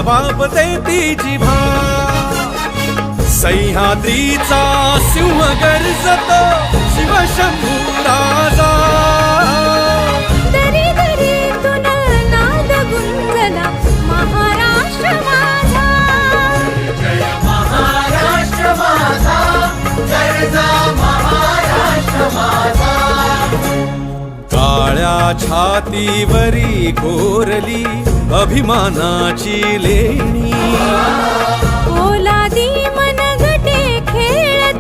जबाब देती जिव्हा सह्याद्रीचा सिंह गर्जतो शिवशंभू राजा दरी दरीतून नाद गुंजला महाराष्ट्र माझा जय महाराष्ट्र माझा गर्जा महाराष्ट्र माझा काळ्या छातीवरी कोरली अभिमानाची लेणी